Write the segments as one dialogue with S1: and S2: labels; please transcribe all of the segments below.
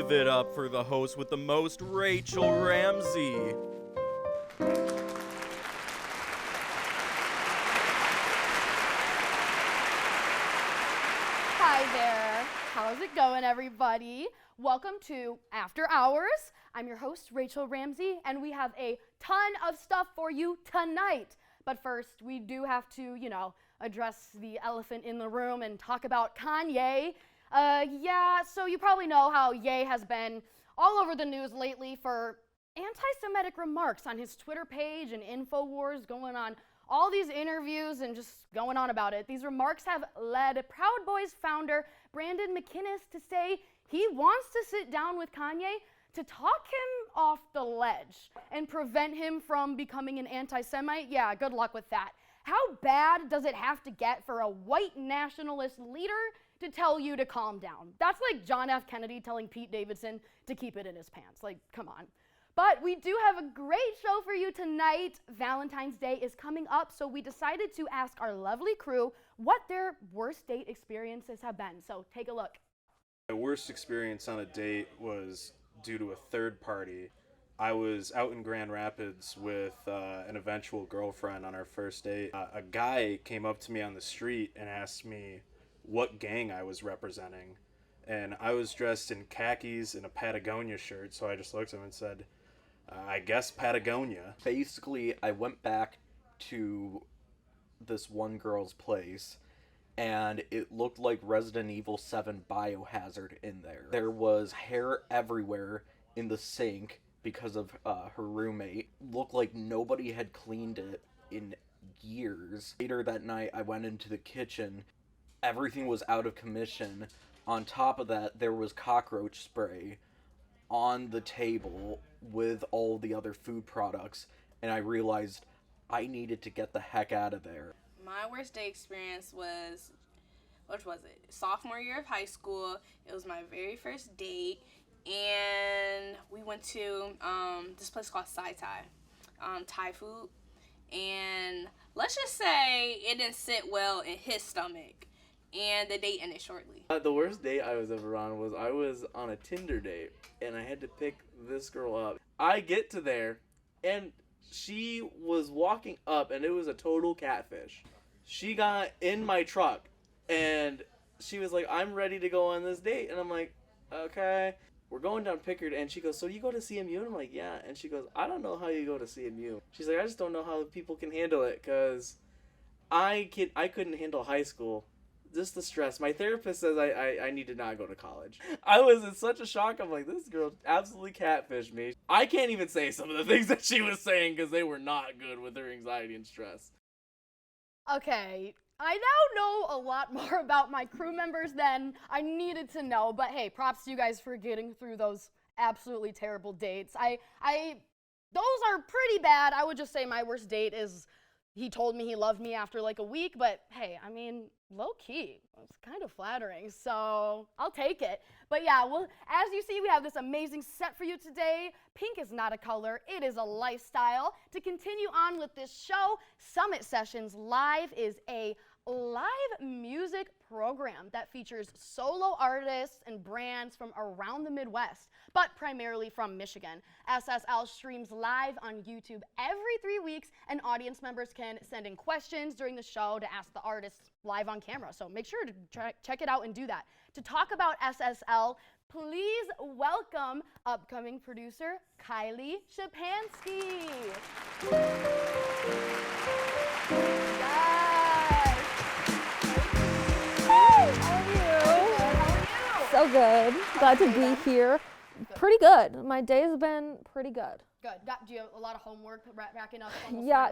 S1: Give it up for the host with the most, Rachel Ramsey.
S2: Hi there. How's it going, everybody? Welcome to After Hours. I'm your host, Rachel Ramsey, and we have a ton of stuff for you tonight. But first, we do have to, address the elephant in the room and talk about Kanye. So you probably know how Ye has been all over the news lately for anti-Semitic remarks on his Twitter page and InfoWars, going on all these interviews and just going on about it. These remarks have led Proud Boys founder Brandon McInnes to say he wants to sit down with Kanye to talk him off the ledge and prevent him from becoming an anti-Semite. Yeah, good luck with that. How bad does it have to get for a white nationalist leader to tell you to calm down? That's like John F. Kennedy telling Pete Davidson to keep it in his pants. Like, come on. But we do have a great show for you tonight. Valentine's Day is coming up, so we decided to ask our lovely crew what their worst date experiences have been. So take a look.
S3: My worst experience on a date was due to a third party. I was out in Grand Rapids with an eventual girlfriend on our first date. A guy came up to me on the street and asked me what gang I was representing. And I was dressed in khakis and a Patagonia shirt, so I just looked at him and said, I guess Patagonia.
S4: Basically, I went back to this one girl's place, and it looked like Resident Evil 7 Biohazard in there. There was hair everywhere in the sink because of her roommate. Looked like nobody had cleaned it in years. Later that night, I went into the kitchen. Everything was out of commission. On top of that, there was cockroach spray on the table with all the other food products, and I realized I needed to get the heck out of there.
S5: My worst day experience was, sophomore year of high school. It was my very first date, and we went to this place called Thai food, and let's just say it didn't sit well in his stomach, and the date ended shortly.
S6: The worst date I was ever on was on a Tinder date, and I had to pick this girl up. I get to there, and she was walking up, and it was a total catfish. She got in my truck, and she was like, I'm ready to go on this date. And I'm like, okay. We're going down Pickard, and she goes, so you go to CMU? And I'm like, yeah. And she goes, I don't know how you go to CMU. She's like, I just don't know how people can handle it, because I couldn't handle high school. Just the stress. My therapist says I need to not go to college. I was in such a shock. I'm like, this girl absolutely catfished me. I can't even say some of the things that she was saying because they were not good with her anxiety and stress.
S2: Okay, I now know a lot more about my crew members than I needed to know, but hey, props to you guys for getting through those absolutely terrible dates. Those are pretty bad. I would just say my worst date is he told me he loved me after like a week, but hey, I mean, low key, it's kind of flattering, so I'll take it. But yeah, well, as you see, we have this amazing set for you today. Pink is not a color, it is a lifestyle. To continue on with this show, Summit Sessions Live is a live music program that features solo artists and brands from around the Midwest, but primarily from Michigan. SSL streams live on YouTube every 3 weeks, and audience members can send in questions during the show to ask the artists live on camera. So make sure to check it out and do that. To talk about SSL, please welcome upcoming producer Kylie Sczepanski.
S7: So good. Glad to be here. Pretty good. My day has been pretty good.
S2: Good. Do you have a lot of homework racking up?
S7: Yeah,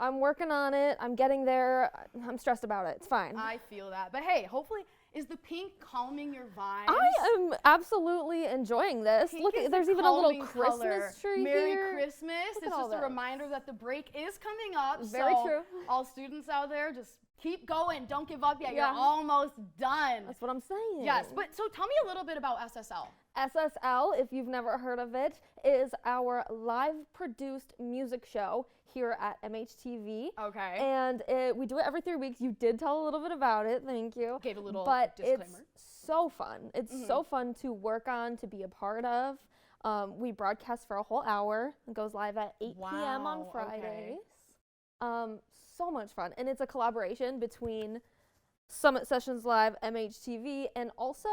S7: I'm working on it. I'm getting there. I'm stressed about it. It's fine.
S2: I feel that. But hey, hopefully, is the pink calming your vibes?
S7: I am absolutely enjoying this.
S2: Pink
S7: Look, there's even a little Christmas tree
S2: Merry
S7: here.
S2: Christmas.
S7: Look
S2: It's
S7: at all
S2: just a
S7: that.
S2: reminder that the break is coming up.
S7: Very
S2: so
S7: true.
S2: All students out there, just keep going. Don't give up yet.
S7: Yeah.
S2: You're almost done.
S7: That's what I'm saying.
S2: Yes, but so tell me a little bit about SSL.
S7: SSL, if you've never heard of it, is our live produced music show here at MHTV.
S2: Okay.
S7: And we do it every 3 weeks. You did tell a little bit about it, thank you.
S2: Gave a little
S7: but
S2: disclaimer.
S7: It's so fun. It's so fun to work on, to be a part of. We broadcast for a whole hour. It goes live at 8 p.m. on
S2: Wow,
S7: Fridays.
S2: okay.
S7: So much fun. And it's a collaboration between Summit Sessions Live, MHTV, and also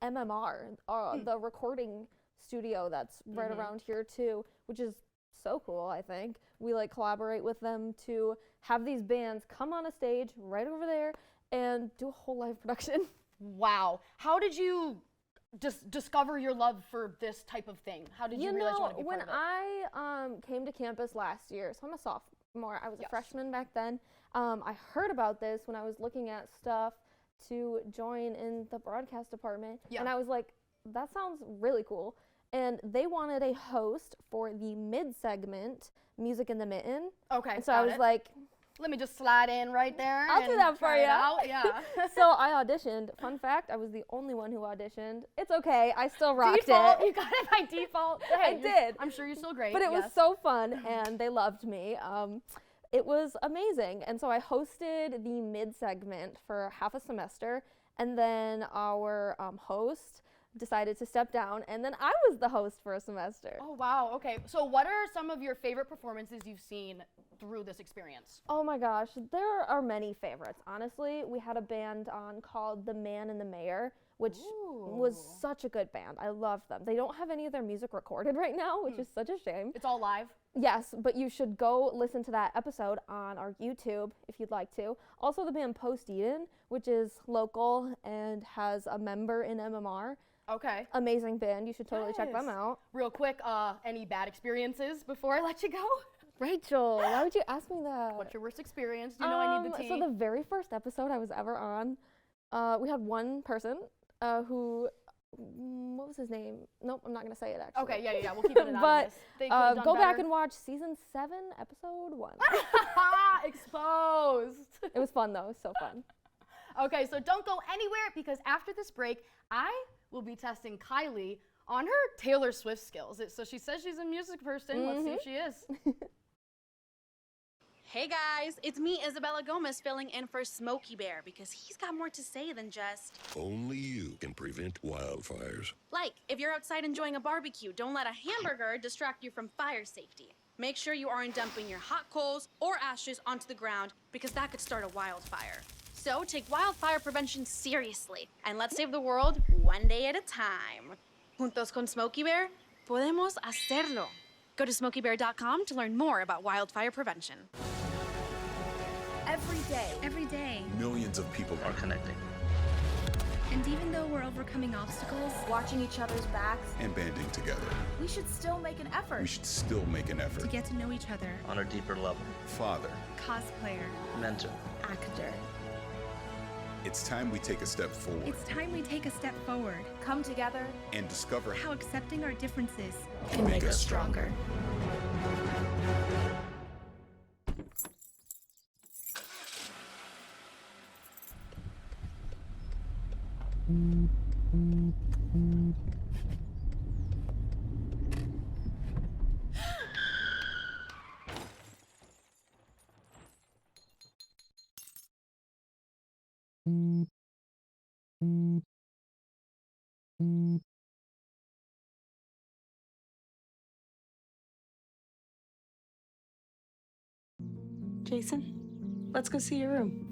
S7: MMR, the recording studio that's right around here too, which is so cool, I think. We like collaborate with them to have these bands come on a stage right over there and do a whole live production.
S2: Wow. How did you just discover your love for this type of thing? How did you realize you wanted to be part of it?
S7: When I came to campus last year, so I'm a sophomore, I was a freshman back then. I heard about this when I was looking at stuff to join in the broadcast department, and I was like, that sounds really cool. And they wanted a host for the mid-segment, Music in the Mitten.
S2: Okay,
S7: and so I was like,
S2: let me just slide in right there.
S7: I'll do that for you.
S2: Yeah.
S7: So I auditioned. Fun fact, I was the only one who auditioned. It's okay, I still rocked
S2: Default,
S7: it.
S2: you got it by default. Hey,
S7: I did.
S2: I'm sure you're still great.
S7: But it was so fun, and they loved me. It was amazing. And so I hosted the mid-segment for half a semester, and then our host decided to step down, and then I was the host for a semester.
S2: Oh, wow. Okay. So what are some of your favorite performances you've seen through this experience?
S7: Oh my gosh, there are many favorites. Honestly, we had a band on called The Man and the Mayor, which was such a good band. I love them. They don't have any of their music recorded right now, which is such a shame.
S2: It's all live?
S7: Yes, but you should go listen to that episode on our YouTube if you'd like to. Also, the band Post Eden, which is local and has a member in MMR.
S2: Okay.
S7: Amazing band. You should totally check them out.
S2: Real quick, any bad experiences before I let you go?
S7: Rachel, why would you ask me that?
S2: What's your worst experience? Do you know I need the tea?
S7: So the very first episode I was ever on, we had one person who, what was his name? Nope, I'm not going to say it actually.
S2: Okay, yeah, we'll keep it anonymous.
S7: But go back and watch season 7, episode 1.
S2: Exposed.
S7: It was fun though, it was so fun.
S2: Okay, so don't go anywhere because after this break, I will be testing Kylie on her Taylor Swift skills. So she says she's a music person. Let's see if she is.
S8: Hey guys, it's me, Isabella Gomez, filling in for Smokey Bear because he's got more to say than just...
S9: Only you can prevent wildfires.
S8: Like, if you're outside enjoying a barbecue, don't let a hamburger distract you from fire safety. Make sure you aren't dumping your hot coals or ashes onto the ground because that could start a wildfire. So take wildfire prevention seriously and let's save the world one day at a time. Juntos con Smokey Bear, podemos hacerlo. Go to smokeybear.com to learn more about wildfire prevention.
S10: Every day,
S9: Millions of people are connecting
S10: and even though we're overcoming obstacles,
S11: watching each other's backs,
S9: and banding together.
S11: we should still make an effort.
S9: We should still make an
S10: to
S9: effort.
S10: get to know each other,
S12: on a deeper level.
S9: Father,
S10: cosplayer,
S12: Mentor.
S11: Actor.
S9: it's time we take a step forward
S10: it's time we take a step forward.
S11: Come together.
S9: and discover
S10: How accepting our differences
S9: can make us stronger.
S8: Jason, let's go see your room.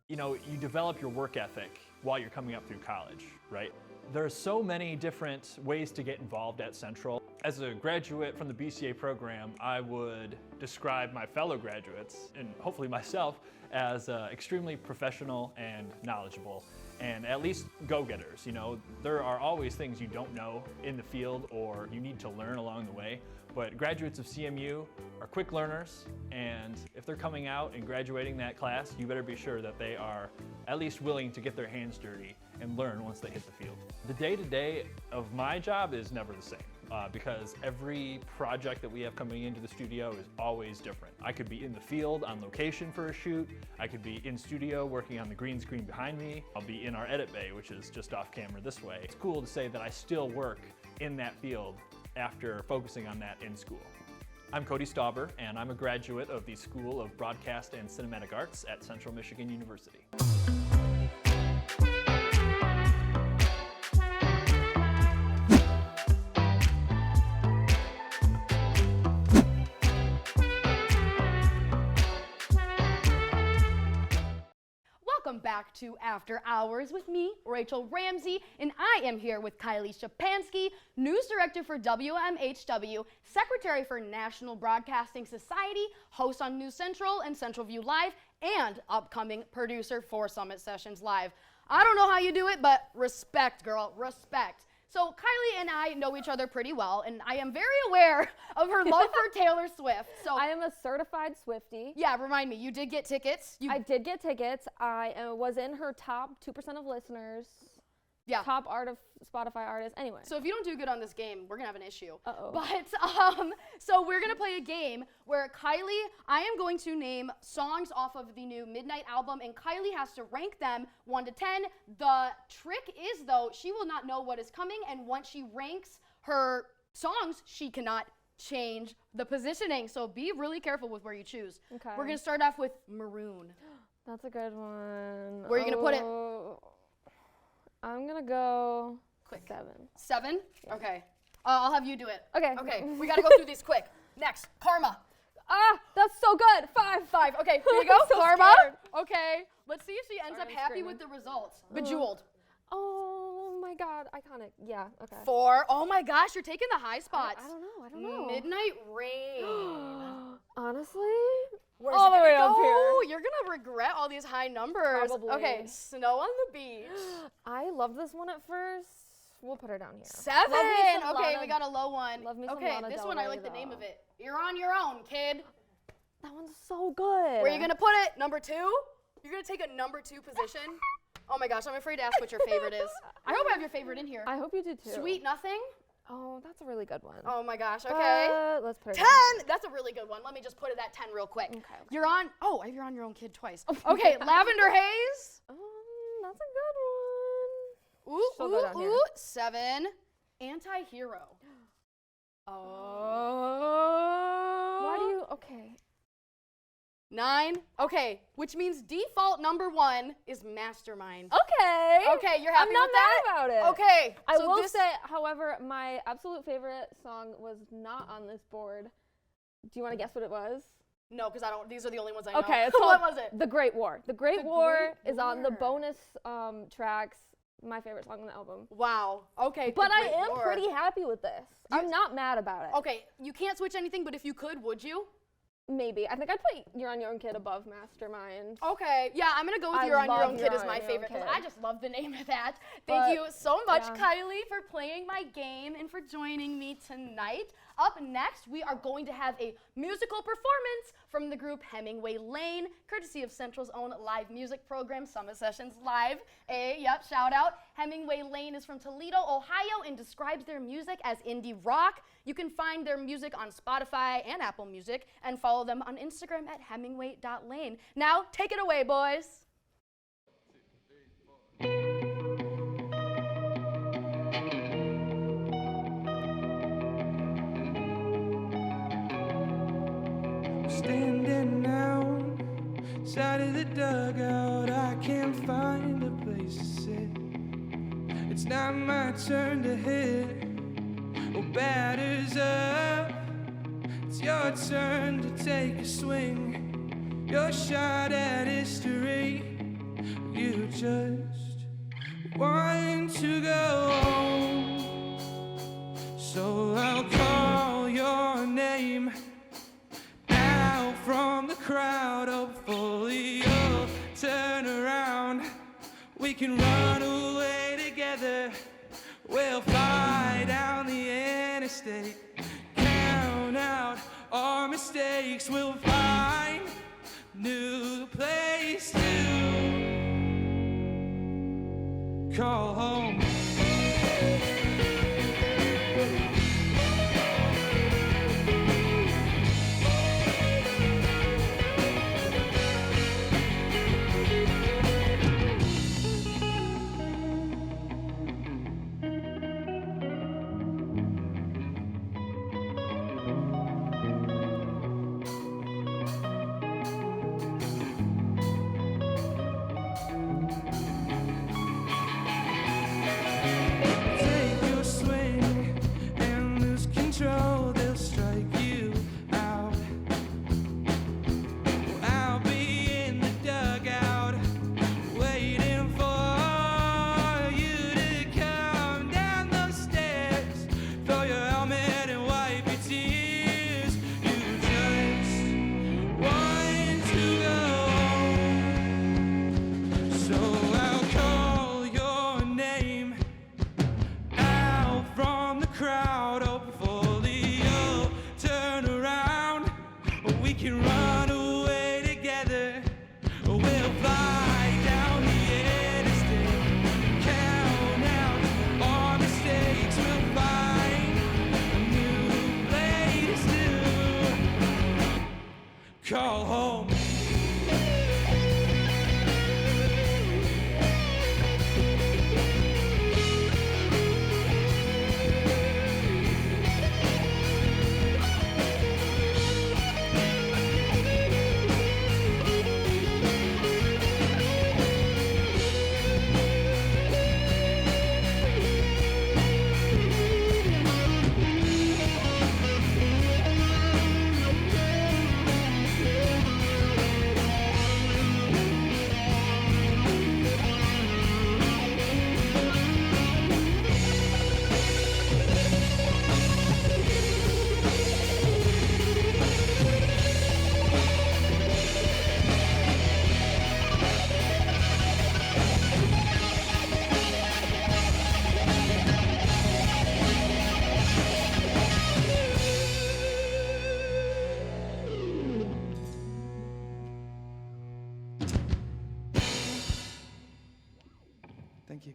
S13: You know, you develop your work ethic while you're coming up through college, right? There are so many different ways to get involved at Central. As a graduate from the BCA program, I would describe my fellow graduates, and hopefully myself, as extremely professional and knowledgeable, and at least go-getters. You know, there are always things you don't know in the field or you need to learn along the way, but graduates of CMU are quick learners, and if they're coming out and graduating that class, you better be sure that they are at least willing to get their hands dirty and learn once they hit the field. The day-to-day of my job is never the same. Because every project that we have coming into the studio is always different. I could be in the field on location for a shoot. I could be in studio working on the green screen behind me. I'll be in our edit bay, which is just off camera this way. It's cool to say that I still work in that field after focusing on that in school. I'm Cody Stauber, and I'm a graduate of the School of Broadcast and Cinematic Arts at Central Michigan University.
S2: Welcome back to After Hours with me, Rachel Ramsey, and I am here with Kylie Sczepanski, News Director for WMHW, Secretary for National Broadcasting Society, host on News Central and Central View Live, and upcoming producer for Summit Sessions Live. I don't know how you do it, but respect, girl, respect. So Kylie and I know each other pretty well, and I am very aware of her love for Taylor Swift. So
S7: I am a certified Swiftie.
S2: yeah, remind me, you did get tickets?
S7: I did get tickets. I was in her top 2% of listeners.
S2: Yeah.
S7: Top Spotify artist. Anyway.
S2: So if you don't do good on this game, we're gonna have an issue.
S7: Uh-oh.
S2: But so we're gonna play a game where Kylie, I am going to name songs off of the new Midnight album, and Kylie has to rank them 1 to 10. The trick is though, she will not know what is coming, and once she ranks her songs, she cannot change the positioning. So be really careful with where you choose.
S7: Okay.
S2: We're gonna start off with Maroon.
S7: That's a good one.
S2: Where are you gonna put it?
S7: I'm gonna go
S2: Quick.
S7: 7.
S2: 7?
S7: Yeah.
S2: Okay. I'll have you do it.
S7: Okay.
S2: Okay, we gotta go through these quick. Next, Karma.
S7: Ah, that's so good. 5.
S2: 5. Okay, here you go.
S7: I'm so
S2: Karma.
S7: scared.
S2: Okay, let's see if she ends
S7: Sorry,
S2: up
S7: I'm
S2: happy
S7: screaming.
S2: with the results. Bejeweled.
S7: Oh my God, iconic. Yeah. Okay.
S2: 4. Oh my gosh, you're taking the high spots.
S7: I don't know.
S2: Midnight Rain.
S7: Honestly,
S2: Where's
S7: all
S2: it
S7: the way
S2: gonna
S7: up
S2: go?
S7: here.
S2: You're gonna regret all these high numbers.
S7: Probably.
S2: Okay, Snow on the Beach.
S7: I loved this one at first. We'll put her down here.
S2: 7.
S7: Love me some
S2: Okay,
S7: Lana-
S2: we got a low one.
S7: Love me some
S2: Okay,
S7: Lana
S2: this
S7: Del
S2: one I
S7: Rey,
S2: like the name
S7: though.
S2: of it. You're on your own, kid.
S7: That one's so good.
S2: Where are you gonna put it? Number 2? You're gonna take a number 2 position? Oh my gosh, I'm afraid to ask what your favorite is. I hope I have your favorite in here.
S7: I hope you do too.
S2: Sweet Nothing?
S7: Oh, that's a really good one.
S2: Oh my gosh, okay.
S7: Let's put it
S2: 10!
S7: down.
S2: That's a really good one. Let me just put it at 10 real quick.
S7: Okay.
S2: You're on your own kid twice. Okay, Lavender Haze.
S7: That's a good one.
S2: Ooh,
S7: She'll go down here.
S2: 7. Anti-Hero.
S7: Why
S2: Oh.
S7: do you? Okay.
S2: 9. Okay, which means default number 1 is Mastermind.
S7: Okay.
S2: Okay, you're happy
S7: I'm not
S2: with that?
S7: mad about it.
S2: Okay.
S7: I
S2: so
S7: will
S2: this-
S7: say, however, my absolute favorite song was not on this board. Do you want to guess what it was?
S2: No, because these are the only ones I know.
S7: Okay, it's
S2: What
S7: called
S2: was it?
S7: The Great War. The Great
S2: The
S7: War
S2: Great
S7: is on the
S2: War.
S7: bonus tracks. My favorite song on the album.
S2: Wow. Okay.
S7: But
S2: The
S7: I
S2: Great
S7: am
S2: War.
S7: pretty happy with this. I'm not mad about it.
S2: Okay, you can't switch anything, but if you could, would you?
S7: Maybe. I think I'd put You're on Your Own Kid above Mastermind.
S2: Okay, yeah, I'm gonna go with
S7: I
S2: You're on Your
S7: love
S2: Own
S7: You're
S2: Kid as
S7: on
S2: my
S7: Your Own
S2: favorite because
S7: Kid.
S2: I just love the name of that.
S7: But,
S2: Thank you so much,
S7: yeah.
S2: Kylie, for playing my game and for joining me tonight. Up next, we are going to have a musical performance from the group Hemmingway Lane, courtesy of Central's own live music program, Summit Sessions Live. Shout out. Hemmingway Lane is from Toledo, Ohio, and describes their music as indie rock. You can find their music on Spotify and Apple Music, and follow them on Instagram at hemmingway.lane. Now, take it away, boys.
S12: Standing outside of the dugout, I can't find a place to sit. It's not my turn to hit. Oh, batters up. It's your turn to take a swing. Your shot at history. You just want to go home. So I'll call We can run away together. We'll fly down the interstate. Count out our mistakes. We'll find new place to call home. Take your swing and lose control. They'll strike you out. Well, I'll be in the dugout waiting for you to come down those stairs. Throw your helmet and wipe your tears. You just want to go. So I'll call your name out from the crowd. Oh, portfolio, turn around. We can run away together. We'll fly down the interstate. Count out our mistakes. We'll find a new place to call home. Thank you.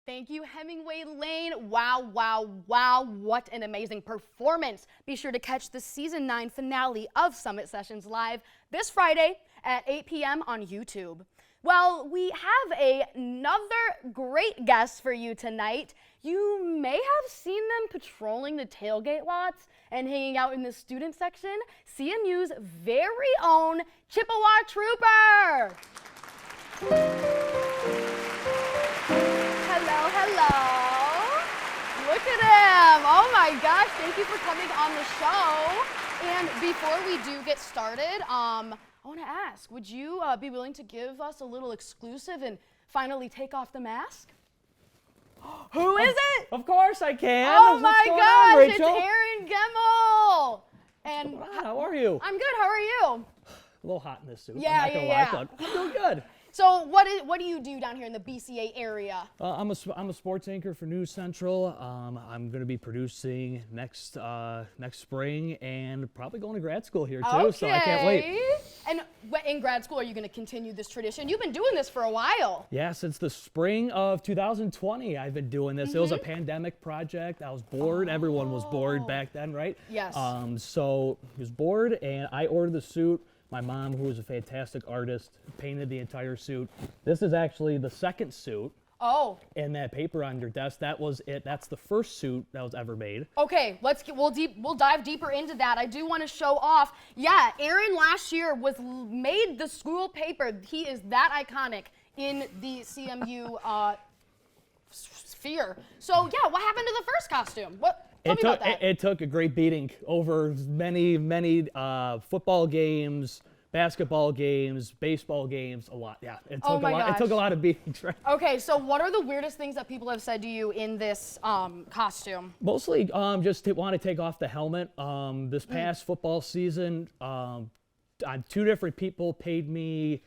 S2: Thank you, Hemmingway Lane. Wow, wow, wow. What an amazing performance. Be sure to catch the season 9 finale of Summit Sessions live this Friday at 8 p.m. on YouTube. Well, we have another great guest for you tonight. You may have seen them patrolling the tailgate lots and hanging out in the student section. CMU's very own Chippewa Trooper. Hello, hello. Look at him. Oh my gosh, thank you for coming on the show. And before we do get started, I want to ask, would you be willing to give us a little exclusive and finally take off the mask? Who is it?
S14: Of course I can.
S2: Oh
S14: What's
S2: my
S14: going
S2: gosh,
S14: on,
S2: it's
S14: Rachel?
S2: Aaron Gemmel. And
S14: How are you?
S2: I'm good, how are you?
S14: A little hot in this suit.
S2: Yeah,
S14: I'm not gonna
S2: yeah,
S14: lie, but I'm doing good.
S2: So what do you do down here in the BCA area?
S14: I'm a sports anchor for News Central. I'm going to be producing next spring and probably going to grad school here too. So I can't wait.
S2: And in grad school, are you going to continue this tradition? You've been doing this for a while.
S14: Yeah, since the spring of 2020, I've been doing this. It was a pandemic project. I was bored. Everyone was bored back then, right?
S2: Yes.
S14: So I was bored, and I ordered the suit. My mom, who is a fantastic artist, painted the entire suit. This is actually the second suit.
S2: Oh.
S14: And that paper on your desk, that was it. That's the first suit that was ever made.
S2: Okay, we'll dive deeper into that. I do want to show off. Yeah, Aaron last year made the school paper. He is that iconic in the CMU sphere. So yeah, what happened to the first costume? Tell me about that.
S14: It took a great beating over many football games, basketball games, baseball games, a lot. Yeah, it took It took a lot of beatings, right?
S2: Okay, so what are the weirdest things that people have said to you in this costume?
S14: Mostly just want to take off the helmet. This past football season, 2 different people paid me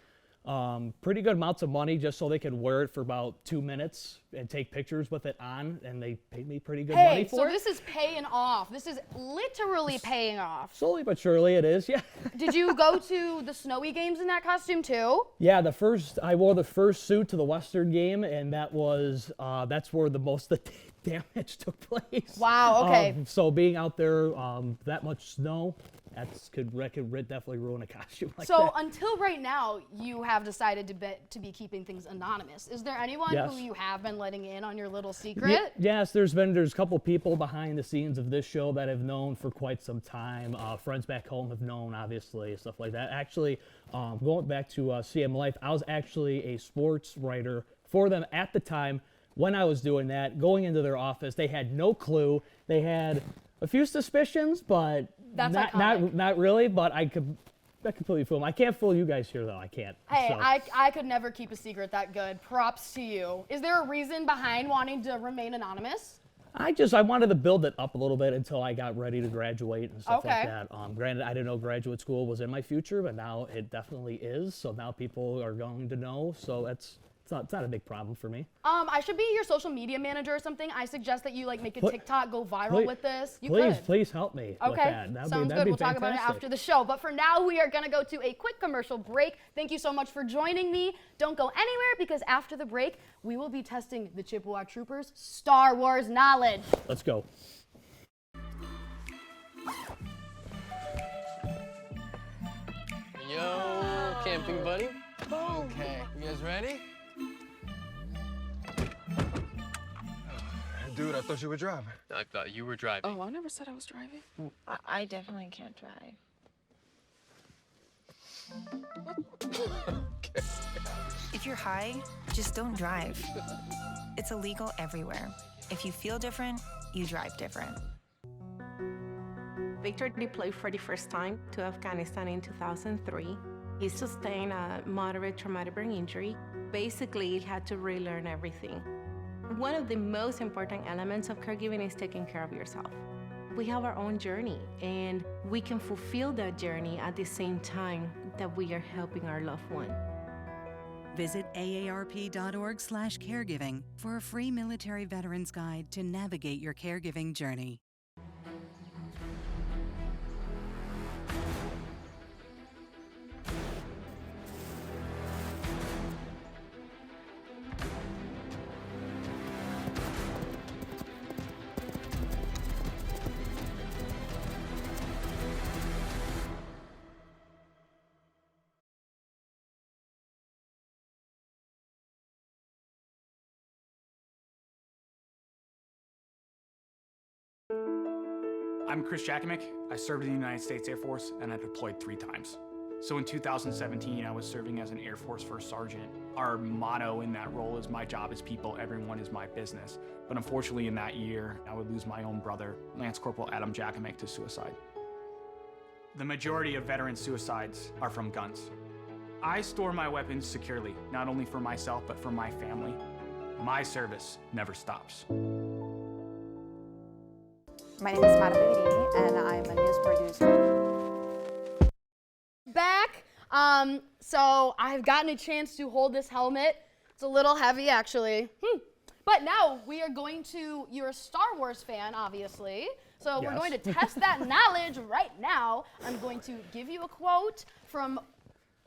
S14: pretty good amounts of money just so they could wear it for about 2 minutes and take pictures with it on, and they paid me pretty good money for it.
S2: So this is paying off. This is literally paying off.
S14: Slowly but surely it is, yeah.
S2: Did you go to the snowy games in that costume too?
S14: Yeah, I wore the first suit to the Western game, and that's where the most of the damage took place.
S2: Wow, okay.
S14: So being out there, that much snow, that could definitely ruin a costume like that.
S2: So until right now, you have decided to be keeping things anonymous. Is there anyone who you have been letting in on your little secret?
S14: Yes, there's a couple people behind the scenes of this show that have known for quite some time. Friends back home have known, obviously, stuff like that. Actually, going back to CM Life, I was actually a sports writer for them at the time when I was doing that. Going into their office, they had no clue. They had a few suspicions, but not really. But I completely fool them. I can't fool you guys here, though. I can't.
S2: Hey,
S14: so.
S2: I could never keep a secret that good. Props to you. Is there a reason behind wanting to remain anonymous?
S14: I wanted to build it up a little bit until I got ready to graduate and stuff like that. Granted, I didn't know graduate school was in my future, but now it definitely is. So now people are going to know. So it's not a big problem for me.
S2: I should be your social media manager or something. I suggest that you make a TikTok, go viral with this.
S14: Please help me with that.
S2: Sounds good. We'll talk about it after the show. But for now, we are gonna go to a quick commercial break. Thank you so much for joining me. Don't go anywhere because after the break, we will be testing the Chippewa Troopers' Star Wars knowledge.
S14: Let's go.
S15: Yo, camping buddy. Okay, you guys ready?
S16: Dude, I thought you were driving.
S15: I thought you were driving.
S17: Oh, I never said I was driving.
S18: I definitely can't drive.
S16: Okay.
S19: If you're high, just don't drive. It's illegal everywhere. If you feel different, you drive different.
S20: Victor deployed for the first time to Afghanistan in 2003. He sustained a moderate traumatic brain injury. Basically, he had to relearn everything. One of the most important elements of caregiving is taking care of yourself. We have our own journey, and we can fulfill that journey at the same time that we are helping our loved one.
S21: Visit aarp.org/caregiving for a free military veterans guide to navigate your caregiving journey.
S22: I'm Chris Jakimick. I served in the United States Air Force and I deployed 3 times. So in 2017, I was serving as an Air Force First Sergeant. Our motto in that role is, my job is people, everyone is my business. But unfortunately in that year, I would lose my own brother, Lance Corporal Adam Jakimick, to suicide. The majority of veteran suicides are from guns. I store my weapons securely, not only for myself, but for my family. My service never stops.
S23: My name is Mara Bagherini, and I'm a news producer.
S2: Back. So I've gotten a chance to hold this helmet. It's a little heavy, actually. But now we are going to, you're a Star Wars fan, obviously. So we're going to test that knowledge right now. I'm going to give you a quote from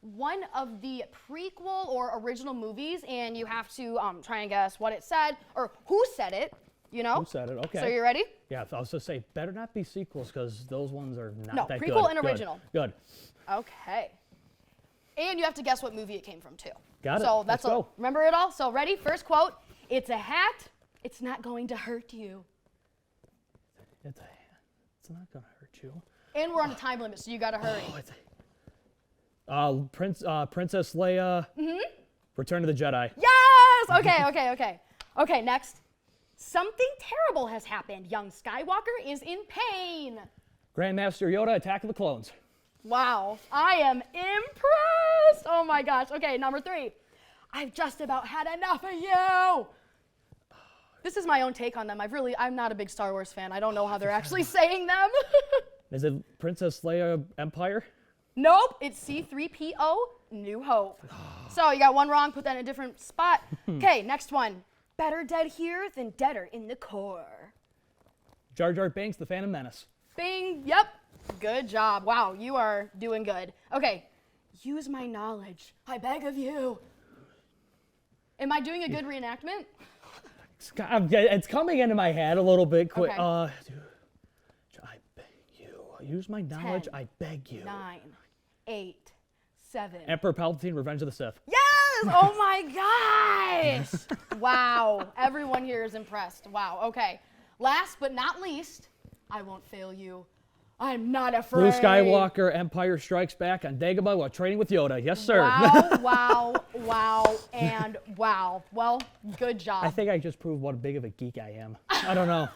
S2: one of the prequel or original movies, and you have to try and guess what it said, or who said it. You know?
S14: Who said it? Okay.
S2: So you ready?
S14: Yeah, I was going to say, better not be sequels, because those ones are not that good.
S2: No, prequel and original.
S14: Good.
S2: Okay. And you have to guess what movie it came from, too.
S14: Got it.
S2: So that's
S14: Let's go.
S2: Remember it all? So ready? First quote. It's a hat. It's not going to hurt you.
S14: It's a hat. It's not going to hurt you.
S2: And we're on a time limit, so you got to hurry.
S14: Princess Leia. Return of the Jedi.
S2: Yes! Okay. Okay, next. Something terrible has happened. Young Skywalker is in pain.
S14: Grandmaster Yoda, Attack of the Clones.
S2: Wow, I am impressed. Oh my gosh. Okay, number 3. I've just about had enough of you. This is my own take on them. I'm not a big Star Wars fan. I don't know how they're actually saying them.
S14: Is it Princess Leia Empire?
S2: Nope, it's C3PO, New Hope. So you got one wrong, put that in a different spot. Okay, next one. Better dead here than deader in the core.
S14: Jar Jar Binks, the Phantom Menace.
S2: Bing, yep. Good job. Wow, you are doing good. Okay, use my knowledge, I beg of you. Am I doing a good reenactment?
S14: It's coming into my head a little bit quick.
S2: Okay.
S14: I beg you. Use my knowledge,
S2: 10,
S14: I beg you.
S2: 9, 8, 7.
S14: Emperor Palpatine, Revenge of the Sith.
S2: Yes! Oh my gosh! Wow, everyone here is impressed. Wow, okay. Last but not least, I won't fail you. I'm not afraid.
S14: Luke Skywalker, Empire Strikes Back on Dagobah while training with Yoda. Yes, sir.
S2: Wow, and wow. Well, good job.
S14: I think I just proved what big of a geek I am. I don't know.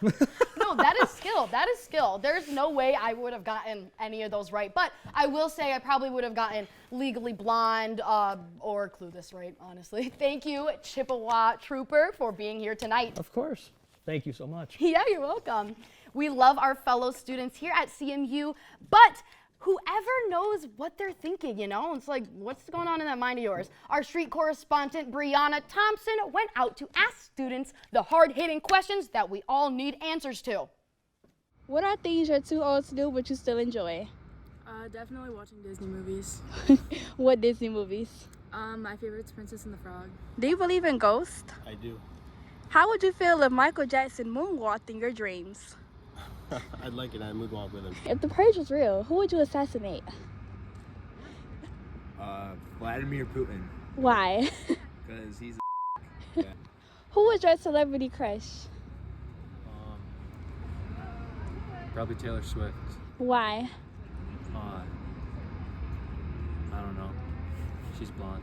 S2: No, that is skill. That is skill. There's no way I would have gotten any of those right. But I will say I probably would have gotten Legally Blonde or Clueless right, honestly. Thank you, Chippewa Trooper, for being here tonight.
S14: Of course. Thank you so much.
S2: Yeah, you're welcome. We love our fellow students here at CMU, but whoever knows what they're thinking, you know? It's like, what's going on in that mind of yours? Our street correspondent, Brianna Thompson, went out to ask students the hard-hitting questions that we all need answers to.
S1: What are things you're too old to do but you still enjoy?
S16: Definitely watching Disney movies.
S1: What Disney movies?
S16: My favorite's Princess and the Frog.
S1: Do you believe in ghosts?
S16: I do.
S1: How would you feel if Michael Jackson moonwalked in your dreams?
S16: I'd like it. I'd moonwalk with him.
S1: If the purge was real, who would you assassinate?
S16: Vladimir Putin.
S1: Why?
S16: Because he's a yeah.
S1: Who was your celebrity crush?
S16: Probably Taylor Swift.
S1: Why?
S16: I don't know. She's blonde.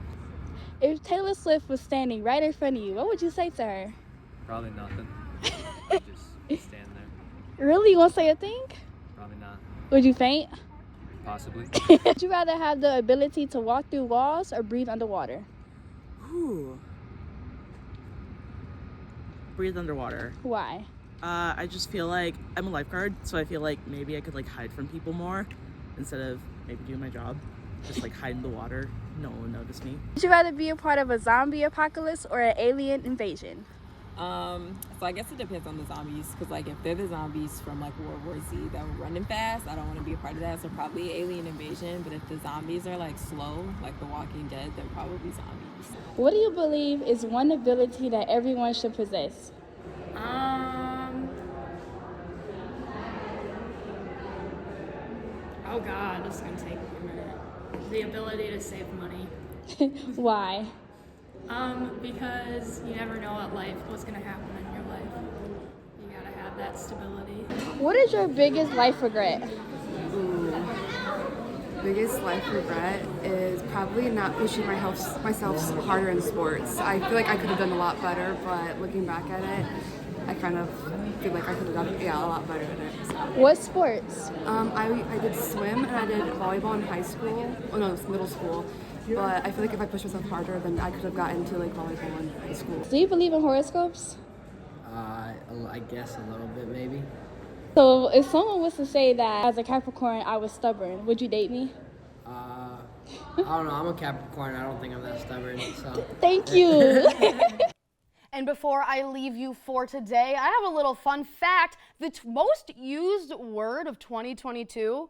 S1: If Taylor Swift was standing right in front of you, what would you say to her?
S16: Probably nothing. Just stand there.
S1: Really? You won't say a thing?
S16: Probably not.
S1: Would you faint?
S16: Possibly.
S1: Would you rather have the ability to walk through walls or breathe underwater?
S17: Ooh. Breathe underwater.
S1: Why?
S17: I just feel like I'm a lifeguard, so I feel like maybe I could like hide from people more instead of maybe doing my job. Just like hide in the water. No one would notice me.
S1: Would you rather be a part of a zombie apocalypse or an alien invasion?
S24: So I guess it depends on the zombies, because like if they're the zombies from like World War Z that were running fast, I don't want to be a part of that, so probably alien invasion. But if the zombies are like slow, like The Walking Dead, they're probably zombies.
S1: What do you believe is one ability that everyone should possess?
S16: Oh God, this is gonna take a minute. The ability to save money.
S1: Why?
S16: Because you never know what's gonna happen in your life. You gotta have that stability.
S1: What is your biggest life regret?
S25: Biggest life regret is probably not pushing myself harder in sports. I feel like I could have done a lot better, but looking back at it, I kind of feel like I could have done a lot better at it. So.
S1: What sports?
S25: I did swim and I did volleyball in high school. Oh no, it's middle school. But I feel like if I pushed myself harder, then I could have gotten to like volleyball in high school.
S1: Do you believe in horoscopes?
S26: I guess a little bit maybe.
S1: So if someone was to say that as a Capricorn I was stubborn, would you date me?
S26: I don't know. I'm a Capricorn. I don't think I'm that stubborn. So.
S1: Thank you.
S2: And before I leave you for today, I have a little fun fact. The most used word of 2022,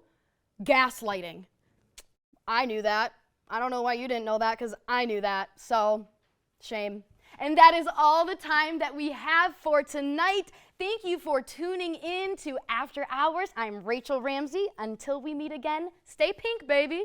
S2: gaslighting. I knew that. I don't know why you didn't know that, because I knew that. So, shame. And that is all the time that we have for tonight. Thank you for tuning in to After Hours. I'm Rachel Ramsey. Until we meet again, stay pink, baby.